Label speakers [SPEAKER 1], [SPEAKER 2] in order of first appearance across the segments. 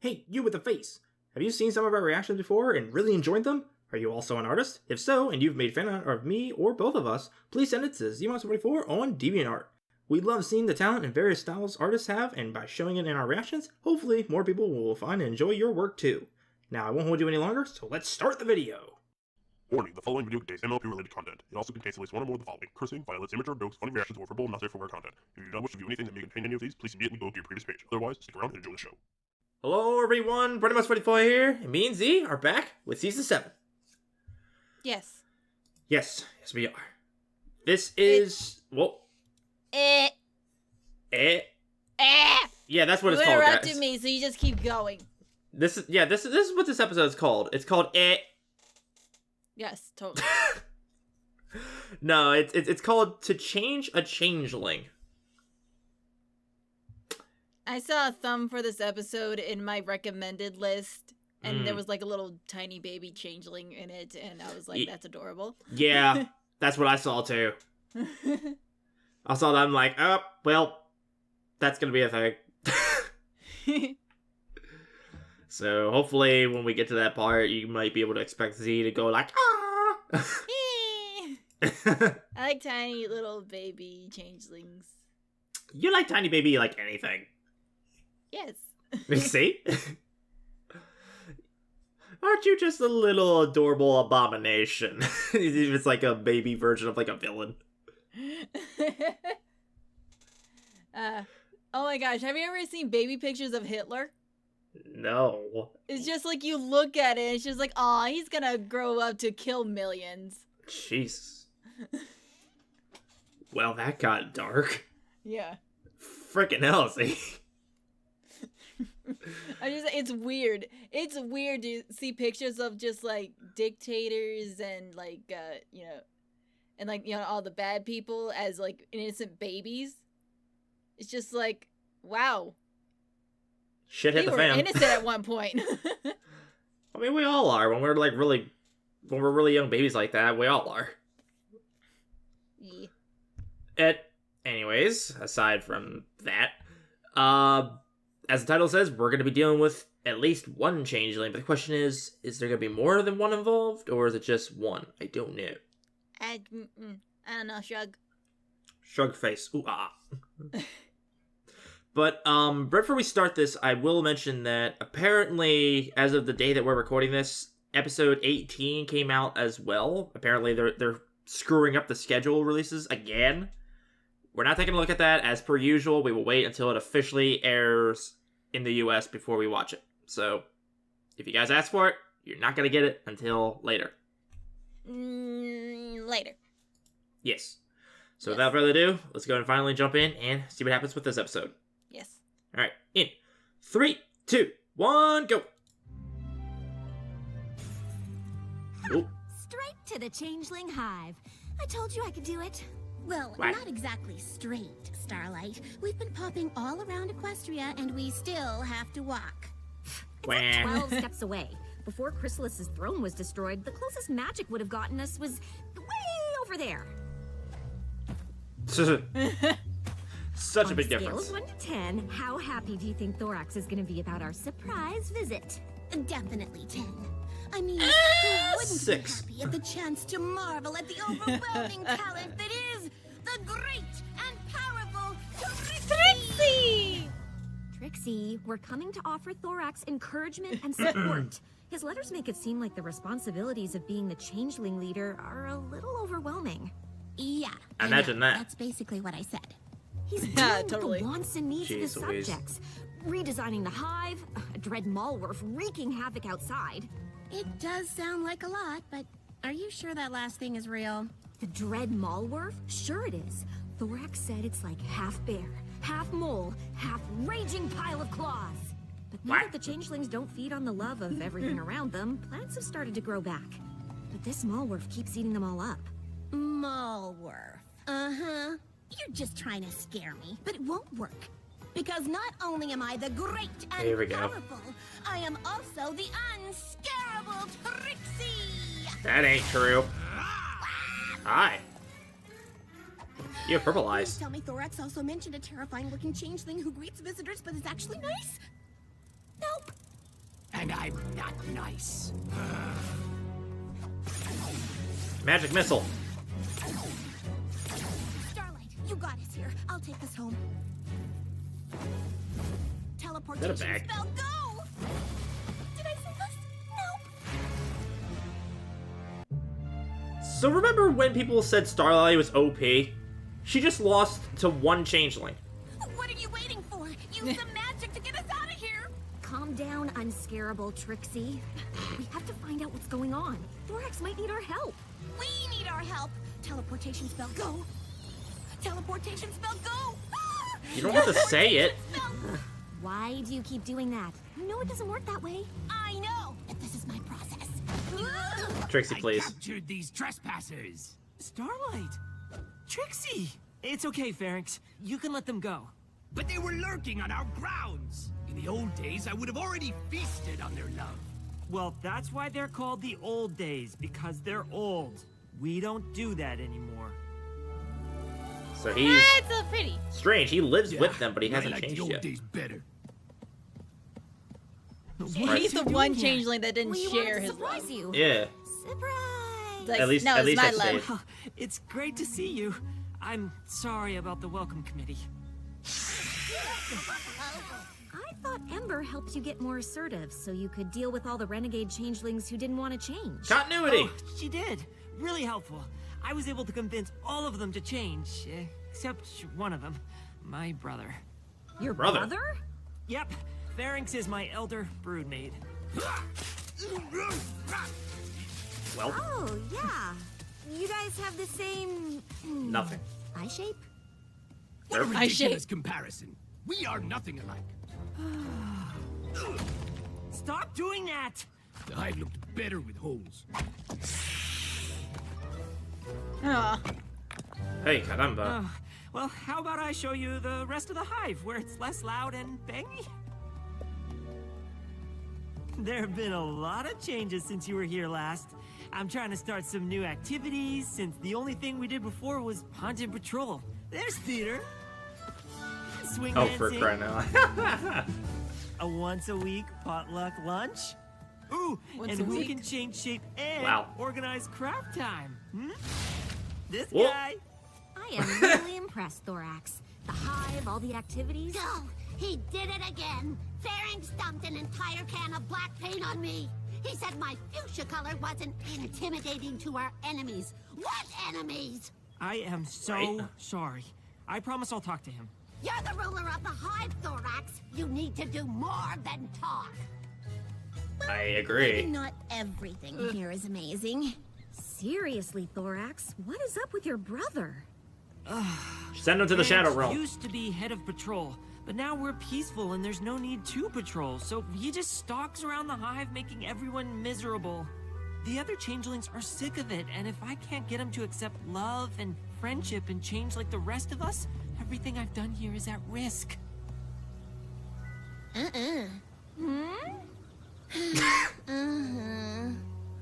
[SPEAKER 1] Hey, you with the face! Have you seen some of our reactions before and really enjoyed them? Are you also an artist? If so, and you've made fan art of me or both of us, please send it to ZMonster44 on DeviantArt. We love seeing the talent and various styles artists have, and by showing it in our reactions, hopefully more people will find and enjoy your work too. Now, I won't hold you any longer, so let's start the video!
[SPEAKER 2] Warning, the following video contains MLP related content. It also contains at least one or more of the following: cursing, violence, immature jokes, funny reactions, or verbal not safe for work content. If you do not wish to view anything that may contain any of these, please immediately go to your previous page. Otherwise, stick around and enjoy the show.
[SPEAKER 1] Hello everyone, Brony Must 44 here, and me and Z are back with Season 7.
[SPEAKER 3] Yes.
[SPEAKER 1] Yes, we are. This is... Yeah, that's what it's
[SPEAKER 3] You
[SPEAKER 1] called,
[SPEAKER 3] interrupted
[SPEAKER 1] guys.
[SPEAKER 3] me, so you just keep going.
[SPEAKER 1] This is what this episode is called. It's called
[SPEAKER 3] Yes, totally.
[SPEAKER 1] No, it's called To Change a Changeling.
[SPEAKER 3] I saw a thumb for this episode in my recommended list, and there was like a little tiny baby changeling in it, and I was like, that's adorable.
[SPEAKER 1] Yeah, that's what I saw too. I saw that, I'm like, oh, well, that's gonna be a thing. So hopefully when we get to that part, you might be able to expect Z to go like, ah!
[SPEAKER 3] I like tiny little baby changelings.
[SPEAKER 1] You like tiny baby like anything.
[SPEAKER 3] Yes.
[SPEAKER 1] See? Aren't you just a little adorable abomination? It's like a baby version of like a villain.
[SPEAKER 3] Oh my gosh, have you ever seen baby pictures of Hitler?
[SPEAKER 1] No.
[SPEAKER 3] It's just like you look at it, it's just like, aw, he's gonna grow up to kill millions.
[SPEAKER 1] Jeez. Well, that got dark.
[SPEAKER 3] Yeah.
[SPEAKER 1] Frickin' hell, see?
[SPEAKER 3] It's weird. It's weird to see pictures of just like dictators and like and like all the bad people as like innocent babies. It's just like, wow.
[SPEAKER 1] Shit hit
[SPEAKER 3] They
[SPEAKER 1] the
[SPEAKER 3] were
[SPEAKER 1] fan.
[SPEAKER 3] innocent at one point.
[SPEAKER 1] I mean, we all are. When we're really young babies like that, we all are.
[SPEAKER 3] Yeah.
[SPEAKER 1] Anyways, aside from that, as the title says, we're going to be dealing with at least one changeling, but the question is there going to be more than one involved, or is it just one? I don't know.
[SPEAKER 3] I don't know, shrug.
[SPEAKER 1] Shrug face. Ooh, ah. But, right before we start this, I will mention that apparently, as of the day that we're recording this, episode 18 came out as well. Apparently, they're screwing up the schedule releases again. We're not taking a look at that. As per usual, we will wait until it officially airs in the US before we watch it. So, if you guys ask for it, you're not going to get it until later.
[SPEAKER 3] Later.
[SPEAKER 1] Yes. So without further ado, let's go and finally jump in and see what happens with this episode.
[SPEAKER 3] Yes.
[SPEAKER 1] Alright, in 3, 2, 1, go! Oh.
[SPEAKER 4] Straight to the Changeling Hive. I told you I could do it. Well,
[SPEAKER 1] What?
[SPEAKER 4] not exactly straight, Starlight. We've been popping all around Equestria, and we still have to walk.
[SPEAKER 5] It's like 12 steps away. Before Chrysalis's throne was destroyed, the closest magic would have gotten us was way over there.
[SPEAKER 1] Such a big
[SPEAKER 5] On a
[SPEAKER 1] difference.
[SPEAKER 5] scale of 1 to 10, how happy do you think Thorax is going to be about our surprise visit?
[SPEAKER 4] Definitely 10. I mean, who wouldn't
[SPEAKER 1] 6.
[SPEAKER 4] be happy at the chance to marvel at the overwhelming talent that is the great and powerful Trixie!
[SPEAKER 5] Trixie, we're coming to offer Thorax encouragement and support. His letters make it seem like the responsibilities of being the Changeling leader are a little overwhelming.
[SPEAKER 4] Yeah,
[SPEAKER 1] Imagine that.
[SPEAKER 4] That's basically what I said.
[SPEAKER 5] He's
[SPEAKER 3] Yeah,
[SPEAKER 5] doing
[SPEAKER 3] totally.
[SPEAKER 5] the wants and needs of his
[SPEAKER 1] Jeez Louise.
[SPEAKER 5] subjects. Redesigning the hive, a dread Malwerf wreaking havoc outside.
[SPEAKER 4] It does sound like a lot, but are you sure that last thing is real?
[SPEAKER 5] The dread Malwerf? Sure it is. Thorax said it's like half bear, half mole, half raging pile of claws. But now
[SPEAKER 1] What?
[SPEAKER 5] that the changelings don't feed on the love of everything around them, plants have started to grow back. But this Malwerf keeps eating them all up.
[SPEAKER 4] Malwerf. Uh-huh. You're just trying to scare me, but it won't work. Because not only am I the great
[SPEAKER 1] Here we
[SPEAKER 4] and
[SPEAKER 1] go.
[SPEAKER 4] powerful, I am also the unscarable Trixie!
[SPEAKER 1] That ain't true. Hi. You have purple
[SPEAKER 4] Please
[SPEAKER 1] eyes.
[SPEAKER 4] tell me Thorax also mentioned a terrifying-looking changeling who greets visitors but is actually nice? Nope.
[SPEAKER 6] And I'm not nice.
[SPEAKER 1] Magic missile.
[SPEAKER 4] Starlight, you got us here. I'll take us home. Teleportation
[SPEAKER 1] bag?
[SPEAKER 4] spell, go! Did I say this? Nope.
[SPEAKER 1] So remember when people said Starlight was OP? She just lost to one changeling.
[SPEAKER 4] What are you waiting for? Use some magic to get us out of here!
[SPEAKER 5] Calm down, unscarable Trixie. We have to find out what's going on. Thorax might need our help.
[SPEAKER 4] We need our help! Teleportation spell, go! Teleportation spell, go! Ah!
[SPEAKER 1] You don't have to say it.
[SPEAKER 4] Spell.
[SPEAKER 5] Why do you keep doing that? You know it doesn't work that way.
[SPEAKER 4] I know, but this is my process.
[SPEAKER 1] Trixie,
[SPEAKER 6] I
[SPEAKER 1] please.
[SPEAKER 6] captured these trespassers.
[SPEAKER 7] Starlight! Trixie! It's okay, Pharynx. You can let them go.
[SPEAKER 6] But they were lurking on our grounds. In the old days, I would have already feasted on their love.
[SPEAKER 7] Well, that's why they're called the old days, because they're old. We don't do that anymore.
[SPEAKER 1] So he's
[SPEAKER 3] That's so pretty.
[SPEAKER 1] strange. He lives with them, but he
[SPEAKER 6] I
[SPEAKER 1] hasn't
[SPEAKER 6] like
[SPEAKER 1] changed
[SPEAKER 6] the old
[SPEAKER 1] yet.
[SPEAKER 6] days better.
[SPEAKER 1] Right.
[SPEAKER 3] He's the
[SPEAKER 5] doing
[SPEAKER 3] one
[SPEAKER 5] here?
[SPEAKER 3] changeling that didn't
[SPEAKER 5] We
[SPEAKER 3] share
[SPEAKER 5] wanted to
[SPEAKER 3] his
[SPEAKER 5] surprise
[SPEAKER 3] love.
[SPEAKER 5] you.
[SPEAKER 1] Yeah.
[SPEAKER 5] Surprise!
[SPEAKER 3] Like,
[SPEAKER 1] At least-
[SPEAKER 3] no,
[SPEAKER 1] at
[SPEAKER 3] it's
[SPEAKER 1] least
[SPEAKER 3] my
[SPEAKER 1] I
[SPEAKER 3] love.
[SPEAKER 1] stayed.
[SPEAKER 7] Well, it's great to see you. I'm sorry about the welcome committee.
[SPEAKER 5] I thought Ember helped you get more assertive so you could deal with all the renegade changelings who didn't want to change.
[SPEAKER 1] Continuity.
[SPEAKER 7] Oh, she did. Really helpful. I was able to convince all of them to change, except one of them, my brother.
[SPEAKER 5] Your
[SPEAKER 1] Brother.
[SPEAKER 5] brother?
[SPEAKER 7] Yep, Pharynx is my elder broodmate.
[SPEAKER 1] Well,
[SPEAKER 5] Oh, yeah. You guys have the same...
[SPEAKER 1] nothing.
[SPEAKER 5] eye shape?
[SPEAKER 6] What a
[SPEAKER 1] Nope.
[SPEAKER 3] I shake.
[SPEAKER 6] ridiculous comparison. We are nothing alike.
[SPEAKER 7] Stop doing that!
[SPEAKER 6] The hive looked better with holes.
[SPEAKER 3] Aw.
[SPEAKER 1] Hey, caramba.
[SPEAKER 7] Oh, well, how about I show you the rest of the hive, where it's less loud and bangy? There have been a lot of changes since you were here last. I'm trying to start some new activities, since the only thing we did before was haunted patrol. There's theater. Swing
[SPEAKER 1] Oh,
[SPEAKER 7] dancing.
[SPEAKER 1] for crying out loud.
[SPEAKER 7] A once-a-week potluck lunch. Ooh,
[SPEAKER 3] Once
[SPEAKER 7] and
[SPEAKER 3] a
[SPEAKER 7] who
[SPEAKER 3] week?
[SPEAKER 7] can change shape and
[SPEAKER 1] Wow.
[SPEAKER 7] organize craft time? This
[SPEAKER 1] Whoa.
[SPEAKER 7] guy.
[SPEAKER 5] I am really impressed, Thorax. The hive, all the activities.
[SPEAKER 4] Go! He did it again! Pharynx dumped an entire can of black paint on me! He said my fuchsia color wasn't intimidating to our enemies. What enemies?
[SPEAKER 7] I am so
[SPEAKER 1] Right.
[SPEAKER 7] sorry. I promise I'll talk to him.
[SPEAKER 4] You're the ruler of the hive, Thorax. You need to do more than talk.
[SPEAKER 1] I
[SPEAKER 4] Maybe
[SPEAKER 1] agree.
[SPEAKER 4] not everything here is amazing.
[SPEAKER 5] Seriously, Thorax, what is up with your brother?
[SPEAKER 1] Send him to the Shadow
[SPEAKER 7] Pharynx
[SPEAKER 1] Realm.
[SPEAKER 7] used to be head of patrol, but now we're peaceful and there's no need to patrol, so he just stalks around the hive making everyone miserable. The other changelings are sick of it, and if I can't get them to accept love and friendship and change like the rest of us, everything I've done here is at risk.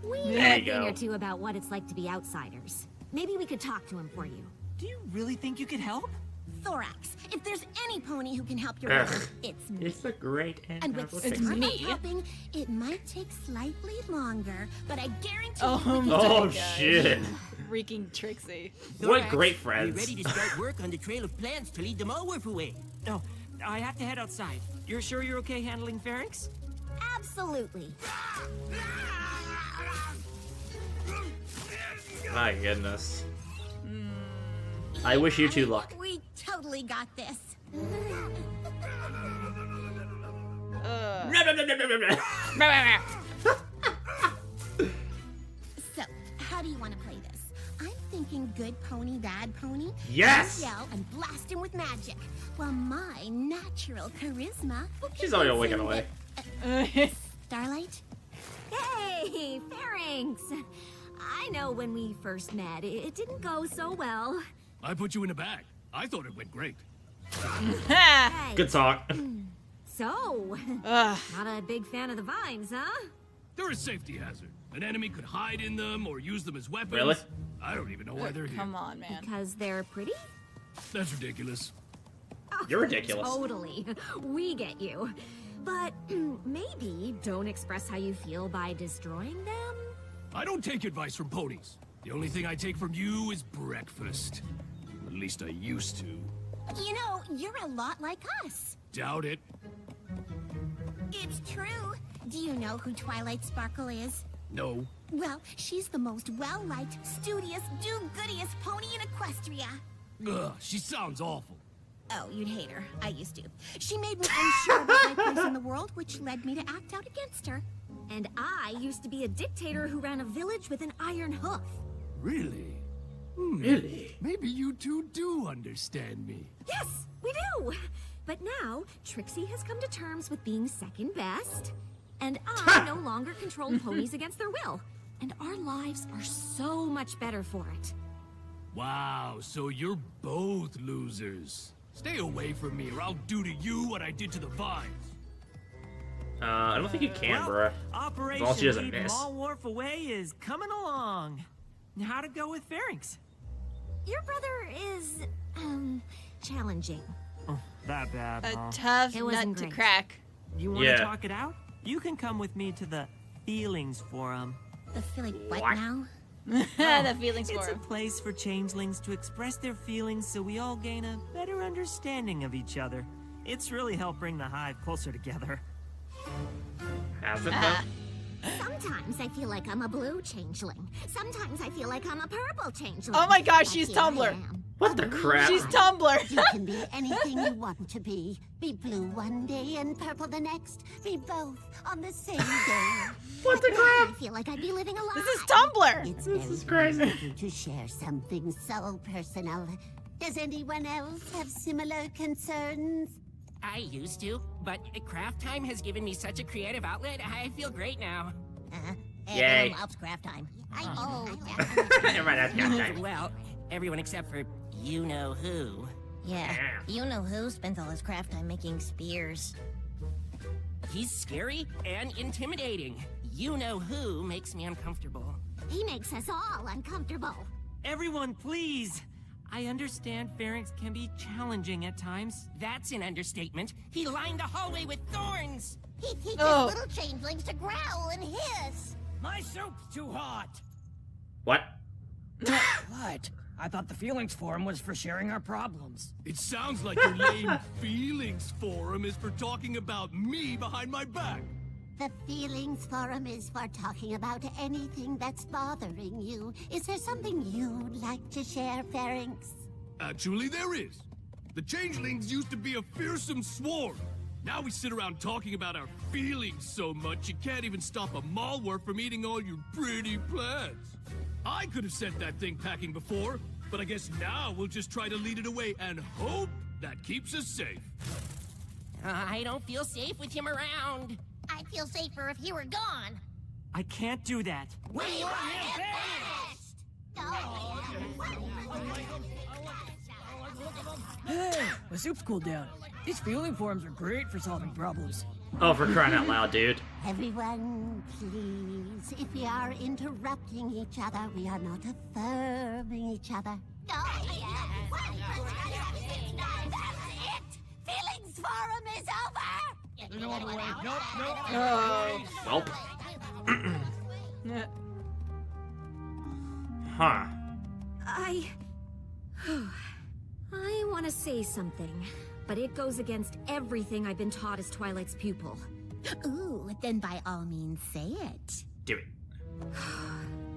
[SPEAKER 5] We
[SPEAKER 1] There
[SPEAKER 5] know a
[SPEAKER 1] you
[SPEAKER 5] thing
[SPEAKER 1] go.
[SPEAKER 5] or two about what it's like to be outsiders. Maybe we could talk to him for you.
[SPEAKER 7] Do you really think you could help?
[SPEAKER 4] Thorax, if there's any pony who can help your
[SPEAKER 1] Ugh.
[SPEAKER 4] brother, it's me.
[SPEAKER 1] It's a great
[SPEAKER 4] And with
[SPEAKER 1] and
[SPEAKER 3] It's
[SPEAKER 4] Starlight
[SPEAKER 3] me.
[SPEAKER 4] helping, it might take slightly longer, but I guarantee
[SPEAKER 3] Oh
[SPEAKER 4] we can
[SPEAKER 3] my
[SPEAKER 1] Oh
[SPEAKER 3] God.
[SPEAKER 1] shit!
[SPEAKER 3] Freaking Trixie.
[SPEAKER 1] What great
[SPEAKER 6] Are you
[SPEAKER 1] friends.
[SPEAKER 6] ready to start work on the trail of plans to lead the Malwerf away?
[SPEAKER 7] No, I have to head outside. You're sure you're okay handling Pharynx?
[SPEAKER 4] Absolutely.
[SPEAKER 1] My goodness. I wish you two luck.
[SPEAKER 4] We totally got this. So, how do you want to play this? I'm thinking good pony, bad pony.
[SPEAKER 1] Yes!
[SPEAKER 4] You yell and blast him with magic. While my natural charisma will
[SPEAKER 1] She's already
[SPEAKER 4] convince
[SPEAKER 1] waking
[SPEAKER 4] him
[SPEAKER 1] away.
[SPEAKER 4] that- Starlight?
[SPEAKER 5] Hey, Pharynx! I know when we first met, it didn't go so well.
[SPEAKER 6] I put you in a bag. I thought it went great.
[SPEAKER 5] Hey,
[SPEAKER 1] Good talk.
[SPEAKER 5] so,
[SPEAKER 3] Ugh.
[SPEAKER 5] not a big fan of the vines, huh?
[SPEAKER 6] They're a safety hazard. An enemy could hide in them or use them as weapons.
[SPEAKER 1] Really?
[SPEAKER 6] I don't even know why they're here.
[SPEAKER 3] Come on, man.
[SPEAKER 5] Because they're pretty?
[SPEAKER 6] That's ridiculous.
[SPEAKER 1] You're ridiculous.
[SPEAKER 5] Totally. We get you. But maybe don't express how you feel by destroying them?
[SPEAKER 6] I don't take advice from ponies. The only thing I take from you is breakfast. At least I used to.
[SPEAKER 4] You know, you're a lot like us.
[SPEAKER 6] Doubt it.
[SPEAKER 4] It's true. Do you know who Twilight Sparkle is?
[SPEAKER 6] No.
[SPEAKER 4] Well, she's the most well-liked, studious, do-goodiest pony in Equestria.
[SPEAKER 6] Ugh, she sounds awful.
[SPEAKER 4] Oh, you'd hate her. I used to. She made me unsure about my place in the world, which led me to act out against her.
[SPEAKER 5] And I used to be a dictator who ran a village with an iron hoof.
[SPEAKER 6] Really?
[SPEAKER 1] Really?
[SPEAKER 6] Maybe you two do understand me.
[SPEAKER 5] Yes, we do! But now, Trixie has come to terms with being second best, and I no longer control ponies against their will. And our lives are so much better for it.
[SPEAKER 6] Wow, so you're both losers. Stay away from me or I'll do to you what I did to the vines.
[SPEAKER 1] I don't think you can, bruh.
[SPEAKER 7] Operation
[SPEAKER 1] As long as she doesn't
[SPEAKER 7] Lead
[SPEAKER 1] miss.
[SPEAKER 7] Mall Wharf Away is coming along. How'd it go with Pharynx?
[SPEAKER 5] Your brother is, challenging.
[SPEAKER 7] Oh, that bad,
[SPEAKER 3] A
[SPEAKER 7] huh?
[SPEAKER 3] tough
[SPEAKER 5] It
[SPEAKER 3] nut
[SPEAKER 5] wasn't
[SPEAKER 3] to
[SPEAKER 5] great.
[SPEAKER 3] crack.
[SPEAKER 7] You want to
[SPEAKER 1] Yeah.
[SPEAKER 7] talk it out? You can come with me to the Feelings Forum.
[SPEAKER 4] The feeling what
[SPEAKER 1] What?
[SPEAKER 4] now?
[SPEAKER 3] The feelings
[SPEAKER 7] It's
[SPEAKER 3] for
[SPEAKER 7] a place for changelings to express their feelings so we all gain a better understanding of each other. It's really helped bring the hive closer together.
[SPEAKER 1] Has it, though?
[SPEAKER 4] Sometimes I feel like I'm a blue changeling. Sometimes I feel like I'm a purple changeling.
[SPEAKER 3] Oh my gosh,
[SPEAKER 4] But
[SPEAKER 3] she's
[SPEAKER 4] here I
[SPEAKER 3] Tumblr.
[SPEAKER 4] am.
[SPEAKER 1] What the crap?
[SPEAKER 3] She's Tumblr.
[SPEAKER 4] You can be anything you want to be. Be blue one day and purple the next. Be both on the same day.
[SPEAKER 1] What the
[SPEAKER 4] But now
[SPEAKER 1] crap?
[SPEAKER 4] I feel like I'd be living a lie.
[SPEAKER 3] This is Tumblr.
[SPEAKER 4] It's
[SPEAKER 1] This
[SPEAKER 4] very
[SPEAKER 1] is crazy.
[SPEAKER 4] easy to share something so personal. Does anyone else have similar concerns?
[SPEAKER 8] I used to, but craft time has given me such a creative outlet. I feel great now.
[SPEAKER 1] Yay.
[SPEAKER 4] Everyone loves craft time.
[SPEAKER 1] Everybody has got time.
[SPEAKER 8] Well, everyone except for you know who.
[SPEAKER 4] Yeah, you know who spends all his craft time making spears.
[SPEAKER 8] He's scary and intimidating. You know who makes me uncomfortable.
[SPEAKER 4] He makes us all uncomfortable.
[SPEAKER 7] Everyone, please! I understand Pharynx can be challenging at times.
[SPEAKER 8] That's an understatement. He lined the hallway with thorns.
[SPEAKER 4] He teaches
[SPEAKER 3] Oh.
[SPEAKER 4] little changelings to growl and hiss.
[SPEAKER 6] My soup's too hot.
[SPEAKER 1] What?
[SPEAKER 9] What? I thought the Feelings Forum was for sharing our problems.
[SPEAKER 6] It sounds like your lame feelings forum is for talking about me behind my back.
[SPEAKER 4] The Feelings Forum is for talking about anything that's bothering you. Is there something you'd like to share, Pharynx?
[SPEAKER 6] Actually, there is. The Changelings used to be a fearsome swarm. Now we sit around talking about our feelings so much you can't even stop a Malware from eating all your pretty plants. I could have sent that thing packing before, but I guess now we'll just try to lead it away and hope that keeps us safe.
[SPEAKER 8] I don't feel safe with him around.
[SPEAKER 4] I'd feel safer if he were gone.
[SPEAKER 7] I can't do that.
[SPEAKER 4] We want him
[SPEAKER 9] Hey, the soup's cooled down. These feeling forums are great for solving problems.
[SPEAKER 1] Oh, for crying out loud, dude.
[SPEAKER 4] Everyone, please. If we are interrupting each other, we are not affirming each other. Oh, yeah. That's it! Feelings Forum is over!
[SPEAKER 9] There's no other way. Nope.
[SPEAKER 3] Oh.
[SPEAKER 1] Welp. Huh.
[SPEAKER 5] I want to say something, but it goes against everything I've been taught as Twilight's pupil.
[SPEAKER 4] Ooh, then by all means say it.
[SPEAKER 1] Do it.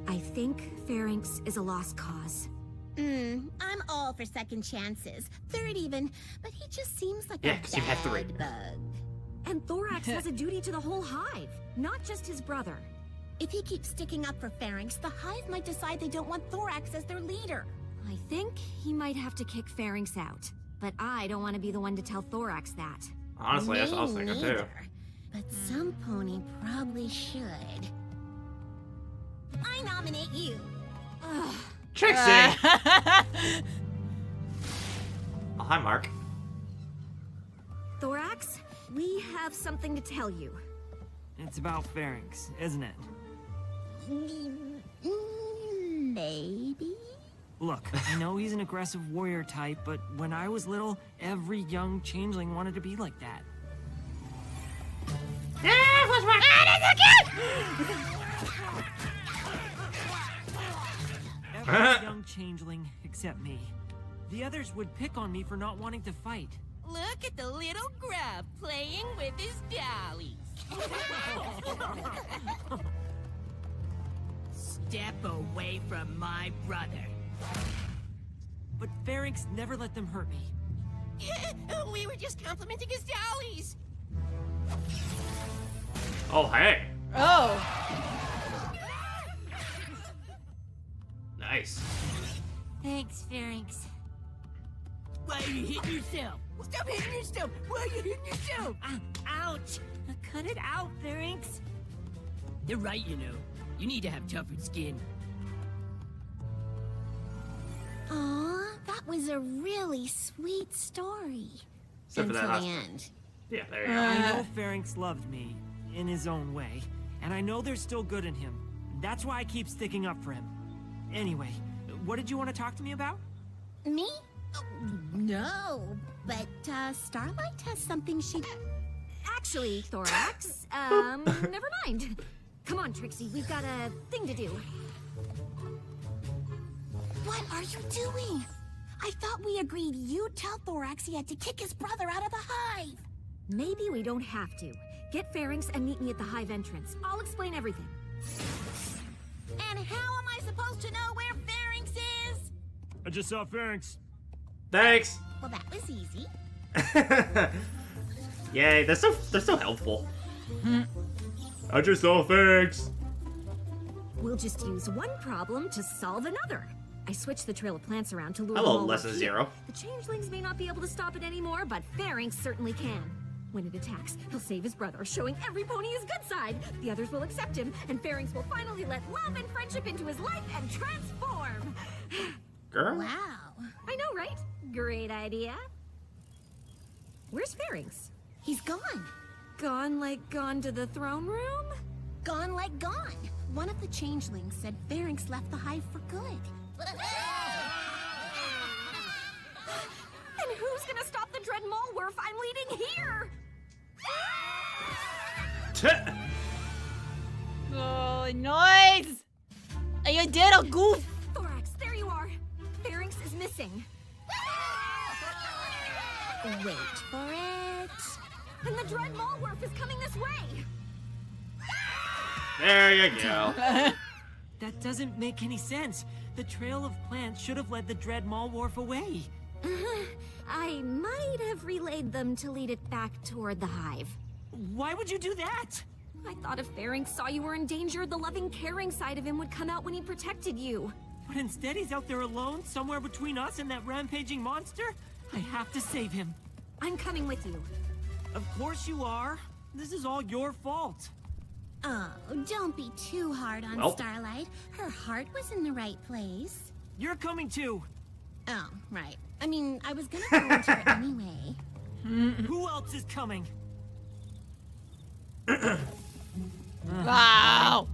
[SPEAKER 5] I think Pharynx is a lost cause.
[SPEAKER 4] I'm all for second chances. Third even, but he just seems like
[SPEAKER 1] Yeah,
[SPEAKER 4] a
[SPEAKER 1] 'cause you've had three.
[SPEAKER 4] bad bug.
[SPEAKER 5] And Thorax has a duty to the whole hive, not just his brother.
[SPEAKER 4] If he keeps sticking up for Pharynx, the hive might decide they don't want Thorax as their leader.
[SPEAKER 5] I think he might have to kick Pharynx out, but I don't want to be the one to tell Thorax that.
[SPEAKER 1] Honestly, that's what I was
[SPEAKER 4] Me
[SPEAKER 1] thinking too.
[SPEAKER 4] neither. But some pony probably should. I nominate you.
[SPEAKER 1] Trixie! Oh, hi, Mark.
[SPEAKER 5] Thorax, we have something to tell you.
[SPEAKER 7] It's about Pharynx, isn't it?
[SPEAKER 4] Maybe.
[SPEAKER 7] Look, I know he's an aggressive warrior type, but when I was little, every young changeling wanted to be like that. Every young changeling except me. The others would pick on me for not wanting to fight.
[SPEAKER 8] Look at the little grub playing with his dollies. Step away from my brother.
[SPEAKER 7] But Pharynx never let them hurt me.
[SPEAKER 8] We were just complimenting his dollies.
[SPEAKER 1] Oh, hey.
[SPEAKER 3] Oh.
[SPEAKER 1] Nice.
[SPEAKER 8] Thanks, Pharynx.
[SPEAKER 9] Why are you hitting yourself? Stop hitting yourself! Why are you hitting yourself?
[SPEAKER 8] Ouch! Cut it out, Pharynx.
[SPEAKER 9] They're right, you know. You need to have tougher skin.
[SPEAKER 4] Aw, that was a really sweet story.
[SPEAKER 1] Except for that
[SPEAKER 4] Until the
[SPEAKER 1] hospital.
[SPEAKER 4] end.
[SPEAKER 1] Yeah, there you go.
[SPEAKER 7] I know Pharynx loved me, in his own way, and I know there's still good in him. That's why I keep sticking up for him. Anyway, what did you want to talk to me about?
[SPEAKER 4] Me? Oh, no, but Starlight has something she...
[SPEAKER 5] Actually, Thorax, never mind. Come on, Trixie, we've got a thing to do.
[SPEAKER 4] What are you doing? I thought we agreed you'd tell Thorax he had to kick his brother out of the hive.
[SPEAKER 5] Maybe we don't have to. Get Pharynx and meet me at the hive entrance. I'll explain everything.
[SPEAKER 4] And how am I supposed to know where Pharynx is?
[SPEAKER 7] I just saw Pharynx.
[SPEAKER 1] Thanks.
[SPEAKER 4] Well, that was easy.
[SPEAKER 1] Yay, they're so helpful. I just saw Pharynx.
[SPEAKER 5] We'll just use one problem to solve another. I switched the trail of plants around to lure
[SPEAKER 1] Hello,
[SPEAKER 5] them all
[SPEAKER 1] lesson
[SPEAKER 5] up here.
[SPEAKER 1] 0.
[SPEAKER 5] The changelings may not be able to stop it anymore, but Pharynx certainly can. When it attacks, he'll save his brother, showing every pony his good side. The others will accept him, and Pharynx will finally let love and friendship into his life and transform.
[SPEAKER 1] Girl?
[SPEAKER 4] Wow.
[SPEAKER 5] I know, right? Great idea. Where's Pharynx?
[SPEAKER 4] He's gone.
[SPEAKER 5] Gone like gone to the throne room?
[SPEAKER 4] Gone like gone. One of the changelings said Pharynx left the hive for good.
[SPEAKER 5] And who's gonna stop the dread Malwerf I'm leading here?
[SPEAKER 3] Oh, noise! You did a goof!
[SPEAKER 5] Thorax, there you are. Pharynx is missing.
[SPEAKER 4] Wait for it.
[SPEAKER 5] And the dread Malwerf is coming this way.
[SPEAKER 1] There you go.
[SPEAKER 7] That doesn't make any sense. The trail of plants should have led the dread Malwerf away.
[SPEAKER 5] I might have relayed them to lead it back toward the hive.
[SPEAKER 7] Why would you do that?
[SPEAKER 5] I thought if Pharynx saw you were in danger, the loving, caring side of him would come out when he protected you.
[SPEAKER 7] But instead he's out there alone, somewhere between us and that rampaging monster? I have to save him.
[SPEAKER 5] I'm coming with you.
[SPEAKER 7] Of course you are. This is all your fault.
[SPEAKER 4] Oh, don't be too hard on
[SPEAKER 1] Well.
[SPEAKER 4] Starlight. Her heart was in the right place.
[SPEAKER 7] You're coming too.
[SPEAKER 4] Oh, right. I mean, I was gonna go with her anyway.
[SPEAKER 7] Who else is coming?
[SPEAKER 3] Wow!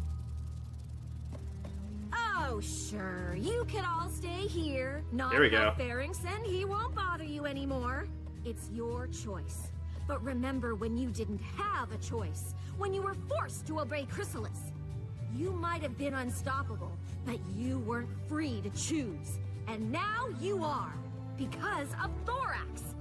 [SPEAKER 5] Oh, sure. You can all stay here. Not
[SPEAKER 1] There we go.
[SPEAKER 5] about Pharynx, and he won't bother you anymore. It's your choice. But remember when you didn't have a choice. When you were forced to obey Chrysalis. You might have been unstoppable, but you weren't free to choose. And now you are. Because of Thorax.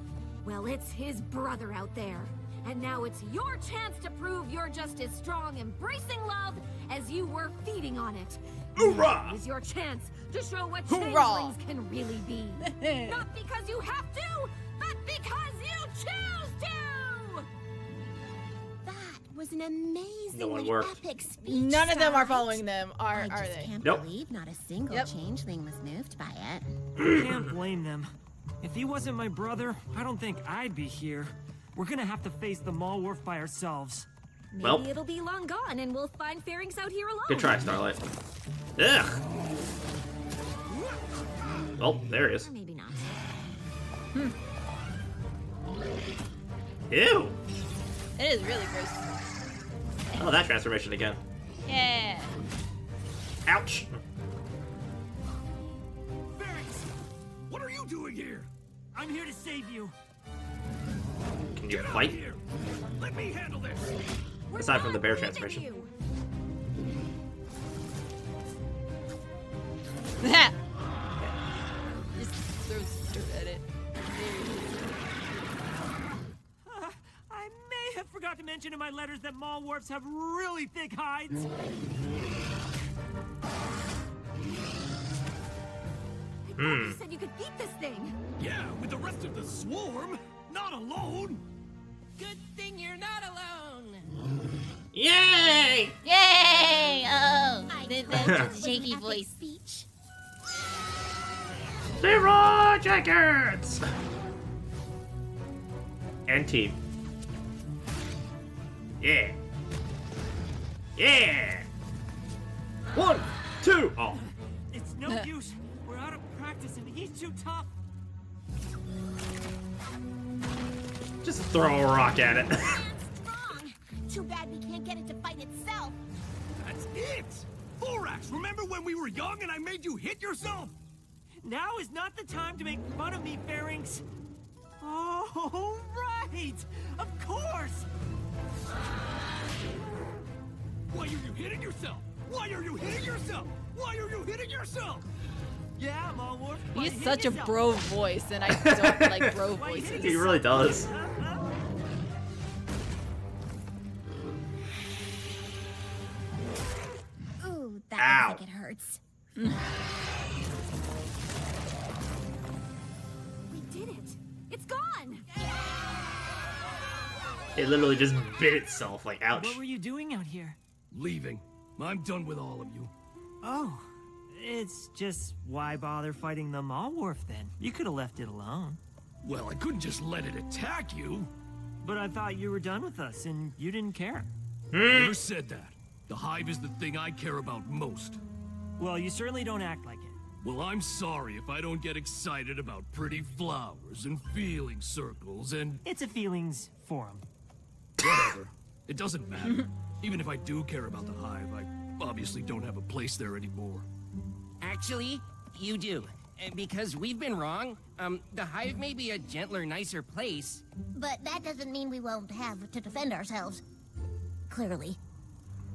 [SPEAKER 5] Well, it's his brother out there. And now it's your chance to prove you're just as strong embracing love as you were feeding on it.
[SPEAKER 1] Hoorah!
[SPEAKER 5] Now is your chance to show what
[SPEAKER 3] Hoorah!
[SPEAKER 5] changelings can really be. Not because you have to, but because you choose to!
[SPEAKER 4] That was an amazingly
[SPEAKER 1] No one worked.
[SPEAKER 4] epic speech.
[SPEAKER 3] None of them are
[SPEAKER 4] Starlight.
[SPEAKER 3] following them, are
[SPEAKER 4] I just
[SPEAKER 3] they?
[SPEAKER 4] can't
[SPEAKER 1] Nope.
[SPEAKER 4] believe not a single
[SPEAKER 3] Yep.
[SPEAKER 4] changeling was moved by it.
[SPEAKER 7] Can't blame them. If he wasn't my brother, I don't think I'd be here. We're gonna have to face the Malwerf by ourselves.
[SPEAKER 5] Maybe
[SPEAKER 1] Well.
[SPEAKER 5] it'll be long gone and we'll find Pharynx out here alone.
[SPEAKER 1] Good try, Starlight. Ugh. Oh, there he is.
[SPEAKER 5] Or maybe not.
[SPEAKER 1] Ew.
[SPEAKER 3] It is really gross.
[SPEAKER 1] Oh, that transformation again.
[SPEAKER 3] Yeah.
[SPEAKER 1] Ouch.
[SPEAKER 6] Pharynx, what are you doing here?
[SPEAKER 7] I'm here to save you.
[SPEAKER 1] Can you
[SPEAKER 6] Get out
[SPEAKER 1] fight?
[SPEAKER 6] here. Let me handle this.
[SPEAKER 5] We're
[SPEAKER 1] Aside from
[SPEAKER 5] not
[SPEAKER 1] the bear
[SPEAKER 5] leaving
[SPEAKER 1] transformation.
[SPEAKER 5] you.
[SPEAKER 3] Just throws dirt at it.
[SPEAKER 7] I may have forgot to mention in my letters that Malwarfs have really thick hides.
[SPEAKER 5] You said you could beat this thing.
[SPEAKER 6] Yeah, with the rest of the swarm. Not alone.
[SPEAKER 8] Good thing you're not alone.
[SPEAKER 1] Yay!
[SPEAKER 3] Yay! Oh,
[SPEAKER 4] I
[SPEAKER 3] that's a shaky
[SPEAKER 4] Epic
[SPEAKER 3] voice.
[SPEAKER 4] speech.
[SPEAKER 1] Leroy Jenkins! And team. Yeah. Yeah! 1, 2. Oh.
[SPEAKER 7] It's no use. We're out of practice and he's too tough.
[SPEAKER 1] Just throw a rock at it.
[SPEAKER 4] Strong. Too bad we can't get it to fight itself.
[SPEAKER 6] That's it. Thorax, remember when we were young and I made you hit yourself?
[SPEAKER 7] Now is not the time to make fun of me, Pharynx. Oh, right! Of course!
[SPEAKER 6] Why are you hitting yourself? Why are you hitting yourself? Why are you hitting yourself?
[SPEAKER 7] Yeah, Malwarf.
[SPEAKER 3] He's such a bro voice, and I don't like bro voices.
[SPEAKER 1] He really does.
[SPEAKER 4] Ooh, that
[SPEAKER 1] Ow.
[SPEAKER 4] looks like it hurts.
[SPEAKER 5] We did it. It's gone.
[SPEAKER 1] It literally just bit itself, like, ouch.
[SPEAKER 7] What were you doing out here?
[SPEAKER 6] Leaving. I'm done with all of you.
[SPEAKER 7] Oh, it's just why bother fighting the Malwarf then? You could have left it alone.
[SPEAKER 6] Well, I couldn't just let it attack you.
[SPEAKER 7] But I thought you were done with us and you didn't care.
[SPEAKER 6] Never said that. The hive is the thing I care about most.
[SPEAKER 7] Well, you certainly don't act like it.
[SPEAKER 6] Well, I'm sorry if I don't get excited about pretty flowers and feeling circles and
[SPEAKER 7] It's a feelings forum.
[SPEAKER 6] whatever. It doesn't matter. Even if I do care about the hive, I obviously don't have a place there anymore.
[SPEAKER 8] Actually, you do. Because we've been wrong. The hive may be a gentler, nicer place.
[SPEAKER 4] But that doesn't mean we won't have to defend ourselves. Clearly.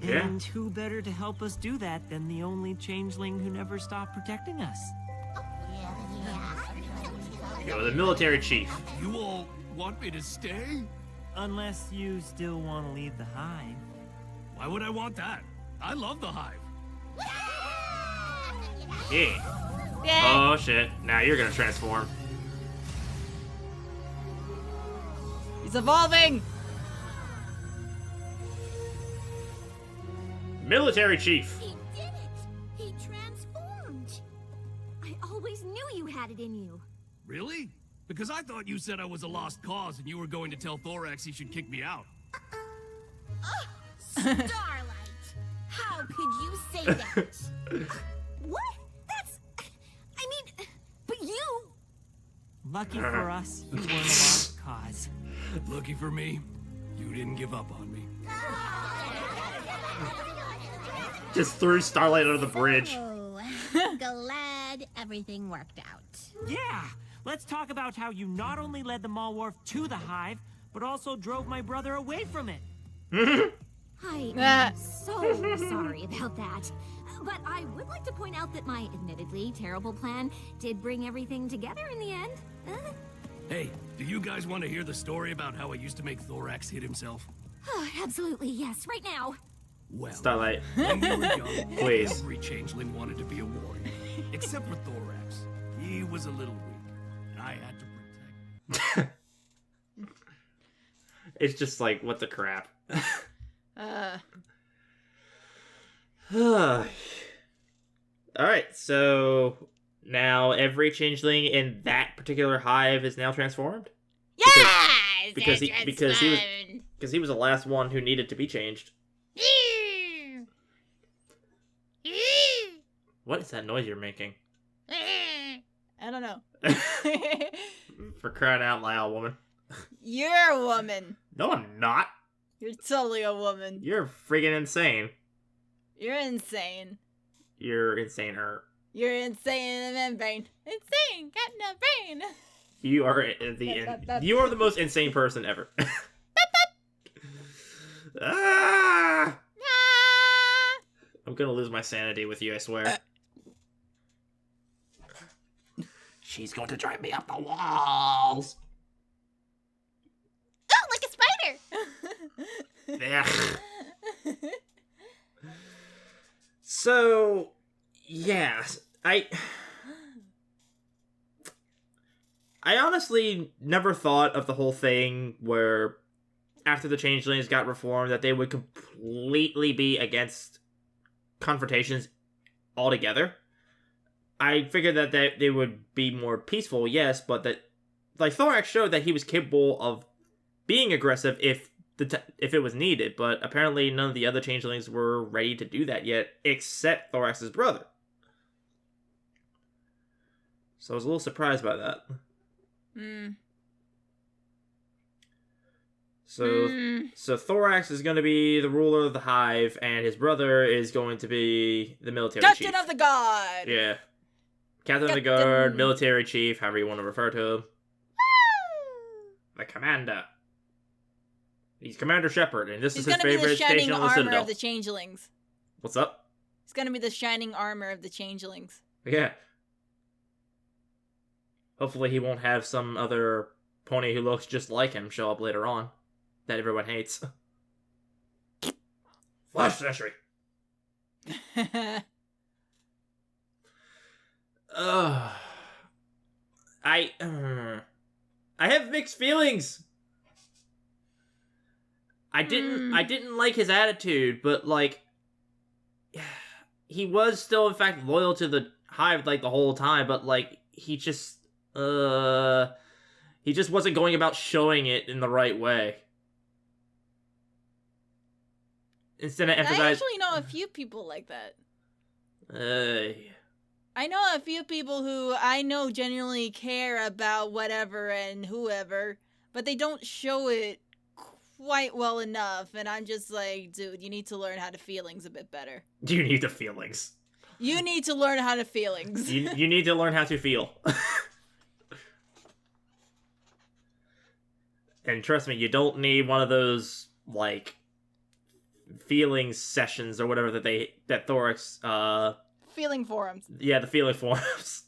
[SPEAKER 1] Yeah.
[SPEAKER 7] And who better to help us do that than the only changeling who never stopped protecting us?
[SPEAKER 1] Go, the military chief.
[SPEAKER 6] You all want me to stay?
[SPEAKER 7] Unless you still want to leave the hive.
[SPEAKER 6] Why would I want that? I love the hive.
[SPEAKER 1] Yeah.
[SPEAKER 3] Yay!
[SPEAKER 1] Oh shit. Now you're gonna transform.
[SPEAKER 3] He's evolving!
[SPEAKER 1] Military chief.
[SPEAKER 4] He did it! He transformed!
[SPEAKER 5] I always knew you had it in you.
[SPEAKER 6] Really? Because I thought you said I was a lost cause and you were going to tell Thorax he should kick me out.
[SPEAKER 4] Starlight! How could you say that?
[SPEAKER 5] What? That's... I mean, but you...
[SPEAKER 7] Lucky for us, you weren't a lost cause.
[SPEAKER 6] Lucky for me, you didn't give up on me.
[SPEAKER 1] Just threw Starlight under the bridge.
[SPEAKER 4] Oh, glad everything worked out.
[SPEAKER 7] Yeah! Let's talk about how you not only led the Malwarf to the hive, but also drove my brother away from it.
[SPEAKER 5] I
[SPEAKER 3] Ah.
[SPEAKER 5] am so sorry about that. But I would like to point out that my admittedly terrible plan did bring everything together in the end.
[SPEAKER 6] Hey, do you guys want to hear the story about how I used to make Thorax hit himself?
[SPEAKER 5] Absolutely, yes, right now.
[SPEAKER 6] Well,
[SPEAKER 1] Starlight.
[SPEAKER 6] when we were young,
[SPEAKER 1] Please.
[SPEAKER 6] every changeling wanted to be a warrior. Except for Thorax. He was a little weak, and I had to protect.
[SPEAKER 1] It's just like, what the crap. Alright, so now every changeling in that particular hive is now transformed?
[SPEAKER 3] Yes!
[SPEAKER 1] Because he was the last one who needed to be changed. What is that noise you're making?
[SPEAKER 3] I don't know.
[SPEAKER 1] For crying out loud, woman.
[SPEAKER 3] You're a woman.
[SPEAKER 1] No, I'm not.
[SPEAKER 3] You're totally a woman.
[SPEAKER 1] You're freaking insane.
[SPEAKER 3] You're insane.
[SPEAKER 1] You're insane-er.
[SPEAKER 3] You're insane in the membrane. Insane, got no brain.
[SPEAKER 1] You are you are the most insane person ever. Ah!
[SPEAKER 3] Ah!
[SPEAKER 1] I'm gonna lose my sanity with you, I swear. She's going to drive me up the walls.
[SPEAKER 3] Oh, like a spider!
[SPEAKER 1] Ugh. So, yeah, I honestly never thought of the whole thing where after the Changelings got reformed that they would completely be against confrontations altogether. I figured that they would be more peaceful, yes, but that like Thorax showed that he was capable of being aggressive if it was needed, but apparently none of the other Changelings were ready to do that yet, except Thorax's brother. So I was a little surprised by that. So Thorax is going to be the ruler of the Hive, and his brother is going to be the military chief.
[SPEAKER 3] Captain of the Guard!
[SPEAKER 1] Yeah. Captain of the Guard, military chief, however you want to refer to him. The commander. He's Commander Shepard, and this is his favorite station on the Citadel. He's going to be the shining armor
[SPEAKER 3] of the Changelings.
[SPEAKER 1] What's up?
[SPEAKER 3] He's going to be the shining armor of the Changelings.
[SPEAKER 1] Yeah. Hopefully he won't have some other pony who looks just like him show up later on that everyone hates. Flash Sentry! I have mixed feelings. I didn't like his attitude, but like he was still in fact loyal to the Hive like the whole time, but like he just wasn't going about showing it in the right way. Instead of emphasizing,
[SPEAKER 3] I actually know a few people like that. I know a few people who I know genuinely care about whatever and whoever, but they don't show it quite well enough, and I'm just like, dude, you need to learn how to feelings a bit better.
[SPEAKER 1] You need the feelings.
[SPEAKER 3] You need to learn how to feelings.
[SPEAKER 1] You need to learn how to feel. And trust me, you don't need one of those, like, feelings sessions or whatever that Thorax,
[SPEAKER 3] Feeling forums.
[SPEAKER 1] Yeah, the feeling forums.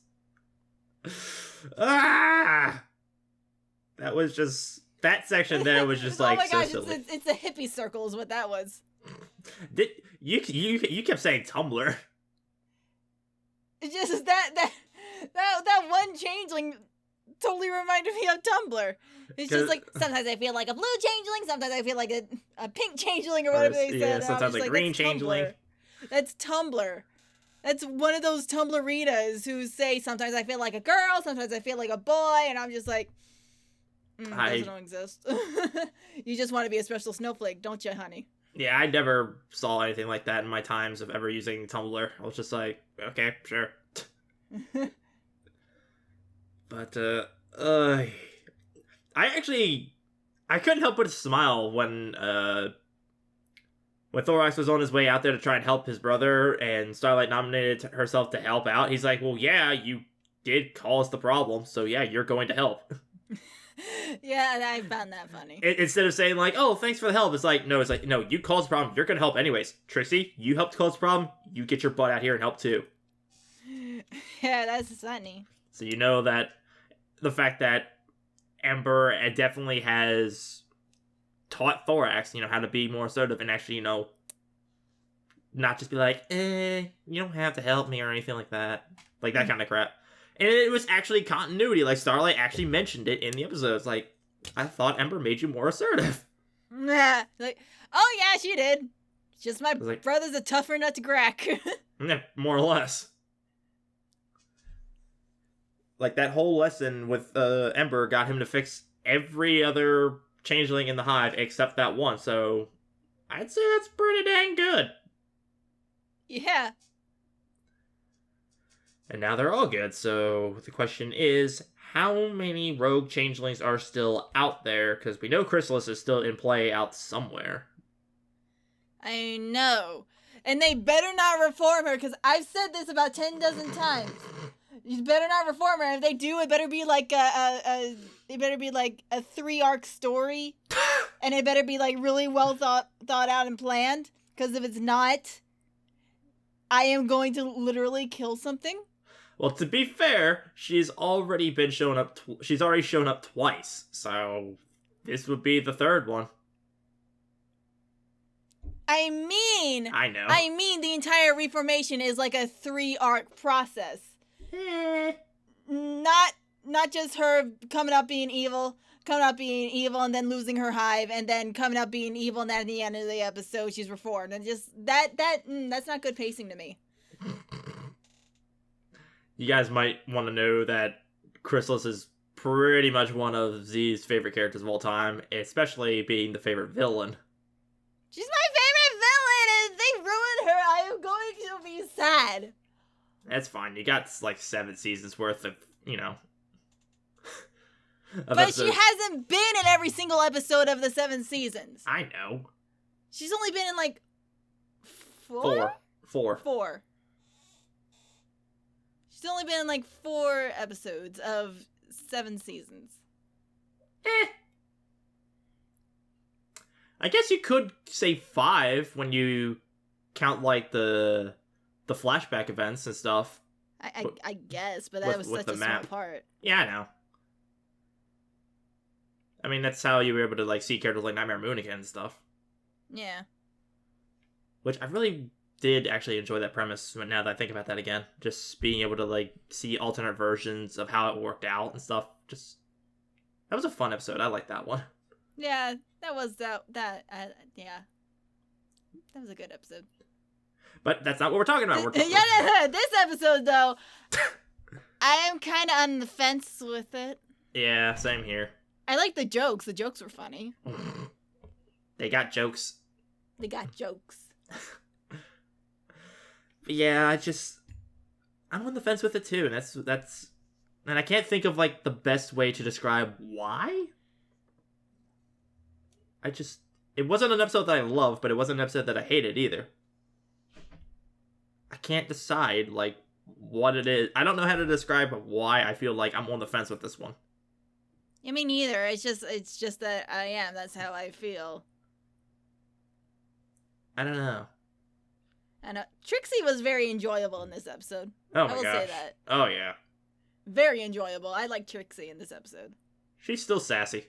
[SPEAKER 1] Ah! That section there was just like,
[SPEAKER 3] oh my gosh,
[SPEAKER 1] so silly.
[SPEAKER 3] It's a hippie circle is what that was.
[SPEAKER 1] You kept saying Tumblr.
[SPEAKER 3] It's just that one changeling totally reminded me of Tumblr. It's just like, sometimes I feel like a blue changeling, sometimes I feel like a pink changeling or whatever they said.
[SPEAKER 1] Yeah, sometimes like green changeling.
[SPEAKER 3] That's Tumblr. That's one of those Tumblritas who say, sometimes I feel like a girl, sometimes I feel like a boy, and I'm just like, those don't exist. You just want to be a special snowflake, don't you, honey?
[SPEAKER 1] Yeah, I never saw anything like that in my times of ever using Tumblr. I was just like, okay, sure. But, I couldn't help but smile when Thorax was on his way out there to try and help his brother, and Starlight nominated herself to help out. He's like, well, yeah, you did cause the problem, so yeah, you're going to help.
[SPEAKER 3] Yeah, I found that funny.
[SPEAKER 1] Instead of saying like, oh, thanks for the help, it's like, no, you caused the problem, you're going to help anyways. Trixie, you helped cause the problem, you get your butt out here and help too.
[SPEAKER 3] Yeah, that's funny.
[SPEAKER 1] So you know that the fact that Ember definitely has taught Thorax, how to be more assertive and actually, not just be like, you don't have to help me or anything like that. Like that kind of crap. And it was actually continuity. Like, Starlight actually mentioned it in the episodes. Like, I thought Ember made you more assertive.
[SPEAKER 3] Nah. Like, oh yeah, she did. Just my brother's a tougher nut to crack.
[SPEAKER 1] More or less. Like, that whole lesson with Ember got him to fix every other changeling in the Hive except that one. So, I'd say that's pretty dang good.
[SPEAKER 3] Yeah.
[SPEAKER 1] And now they're all good, so the question is, how many rogue changelings are still out there? Because we know Chrysalis is still in play out somewhere.
[SPEAKER 3] I know. And they better not reform her, because I've said this about 10 dozen times. You better not reform her. If they do, it better be like a 3-arc story. and it better be like really well thought out and planned. Because if it's not, I am going to literally kill something.
[SPEAKER 1] Well, to be fair, she's already been shown up. She's already shown up twice, so this would be the third one.
[SPEAKER 3] I mean, the entire reformation is like a 3-arc process. Not just her coming up being evil, and then losing her hive, and then coming up being evil, and then at the end of the episode she's reformed, and just that's not good pacing to me.
[SPEAKER 1] You guys might want to know that Chrysalis is pretty much one of Z's favorite characters of all time, especially being the favorite villain.
[SPEAKER 3] She's my favorite villain, and if they ruin her, I am going to be sad.
[SPEAKER 1] That's fine. You got like 7 seasons worth of,
[SPEAKER 3] But she hasn't been in every single episode of the 7 seasons.
[SPEAKER 1] I know.
[SPEAKER 3] She's only been in like 4? 4. She's only been in like 4 episodes of 7 seasons.
[SPEAKER 1] I guess you could say 5 when you count like the flashback events and stuff.
[SPEAKER 3] I guess, but that was such a small part.
[SPEAKER 1] Yeah, I know. I mean, that's how you were able to like see characters like Nightmare Moon again and stuff.
[SPEAKER 3] Yeah.
[SPEAKER 1] Which I really did actually enjoy that premise now that I think about that again. Just being able to like see alternate versions of how it worked out and stuff. Just that was a fun episode. I liked that one.
[SPEAKER 3] Yeah, that was yeah. That was a good episode.
[SPEAKER 1] But that's not what we're talking about.
[SPEAKER 3] This episode though, I am kind of on the fence with it.
[SPEAKER 1] Yeah, same here.
[SPEAKER 3] I like the jokes. The jokes were funny.
[SPEAKER 1] They got jokes. But yeah, I'm on the fence with it too, and that's, and I can't think of like the best way to describe why. It wasn't an episode that I loved, but it wasn't an episode that I hated either. I can't decide like what it is. I don't know how to describe why I feel like I'm on the fence with this one.
[SPEAKER 3] Yeah, me neither. It's just that I am. That's how I feel.
[SPEAKER 1] I don't know.
[SPEAKER 3] I know. Trixie was very enjoyable in this episode.
[SPEAKER 1] Oh my
[SPEAKER 3] I will
[SPEAKER 1] gosh.
[SPEAKER 3] say that.
[SPEAKER 1] Oh yeah.
[SPEAKER 3] Very enjoyable. I like Trixie in this episode.
[SPEAKER 1] She's still sassy.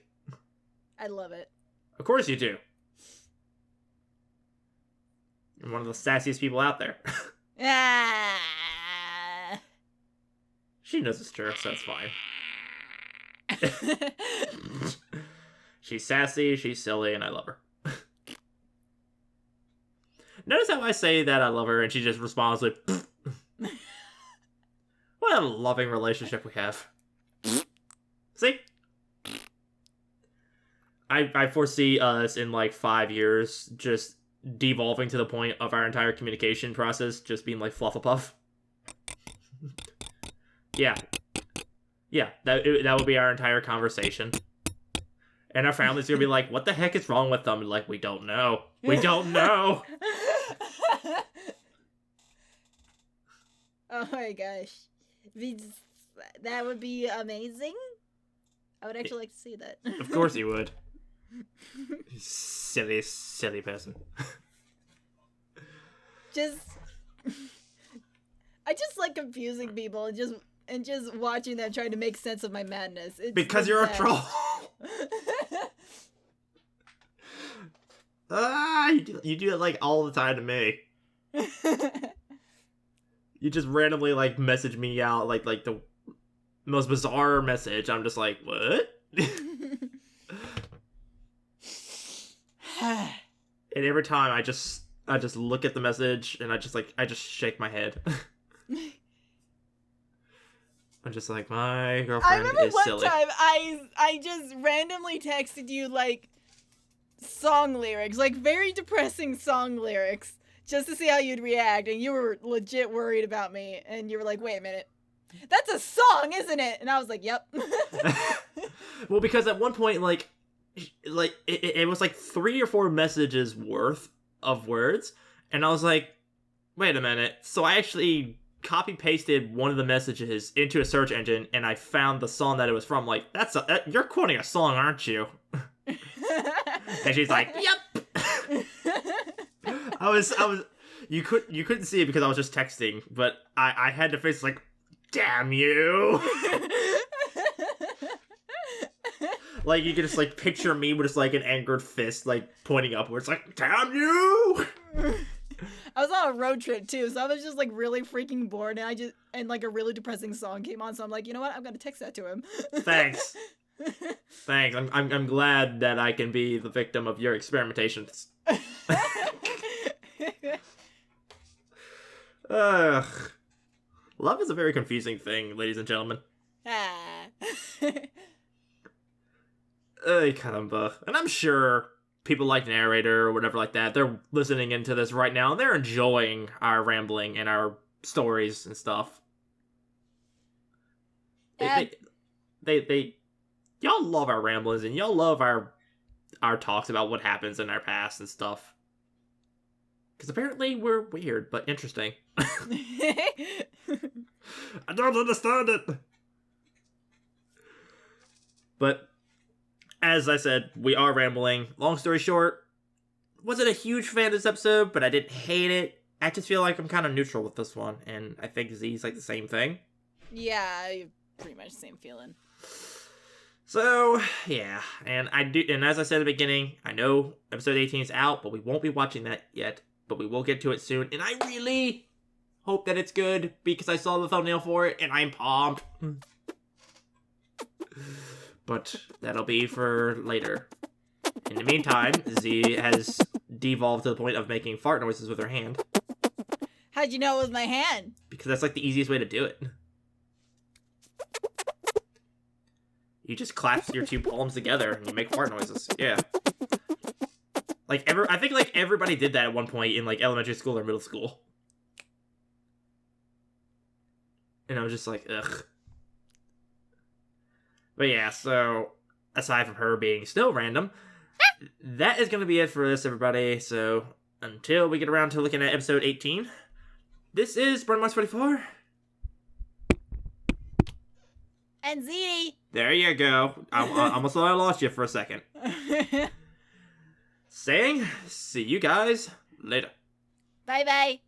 [SPEAKER 3] I love it.
[SPEAKER 1] Of course you do. You're one of the sassiest people out there. She knows it's true, so it's fine. She's sassy, she's silly, and I love her. Notice how I say that I love her, and she just responds with, what a loving relationship we have. See? I foresee us in like 5 years just devolving to the point of our entire communication process just being like Flufflepuff. Yeah, that would be our entire conversation. And our family's gonna be like, what the heck is wrong with them? And like, we don't know. We don't know.
[SPEAKER 3] Oh my gosh. That would be amazing. I would actually like to see that.
[SPEAKER 1] Of course you would. Silly person.
[SPEAKER 3] I just like confusing people and just watching them trying to make sense of my madness. It's
[SPEAKER 1] because you're a troll. You do it like all the time to me. You just randomly like message me out like the most bizarre message. I'm just like, what? And every time I just look at the message and I just shake my head. I'm just like, my girlfriend is silly.
[SPEAKER 3] I remember one time I just randomly texted you like song lyrics, like very depressing song lyrics, just to see how you'd react, and you were legit worried about me, and you were like, wait a minute, that's a song, isn't it? And I was like, yep.
[SPEAKER 1] Well, because at one point, like it was like 3 or 4 messages worth of words, and I was like, wait a minute. So I actually copy pasted one of the messages into a search engine, and I found the song that it was from. Like, you're quoting a song, aren't you? And she's like, yep. I was you couldn't see it because I was just texting, but I had to face like, damn you. Like you could just like picture me with just like an angered fist like pointing upwards like, damn you.
[SPEAKER 3] I was on a road trip too, so I was just like really freaking bored, and like a really depressing song came on, so I'm like, you know what, I'm gonna text that to him.
[SPEAKER 1] Thanks. I'm glad that I can be the victim of your experimentations. Love is a very confusing thing, ladies and gentlemen. Caramba. And I'm sure people like Narrator or whatever like that, they're listening into this right now and they're enjoying our rambling and our stories and stuff. They y'all love our ramblings and y'all love our talks about what happens in our past and stuff. Because apparently we're weird, but interesting. I don't understand it. But as I said, we are rambling. Long story short, wasn't a huge fan of this episode, but I didn't hate it. I just feel like I'm kind of neutral with this one, and I think Z's like the same thing.
[SPEAKER 3] Yeah, pretty much the same feeling.
[SPEAKER 1] So, yeah, and as I said at the beginning, I know episode 18 is out, but we won't be watching that yet, but we will get to it soon, and I really hope that it's good, because I saw the thumbnail for it, and I'm pumped. But that'll be for later. In the meantime, Z has devolved to the point of making fart noises with her hand.
[SPEAKER 3] How'd you know it was my hand?
[SPEAKER 1] Because that's like the easiest way to do it. You just clasp your two palms together and you make fart noises. Yeah. I think like everybody did that at one point in like elementary school or middle school. And I was just like, ugh. But yeah, so aside from her being still random, that is going to be it for this, everybody. So until we get around to looking at episode 18, this is Brony 44.
[SPEAKER 3] And ZD.
[SPEAKER 1] There you go. I almost thought I lost you for a second. Saying, see you guys later.
[SPEAKER 3] Bye-bye.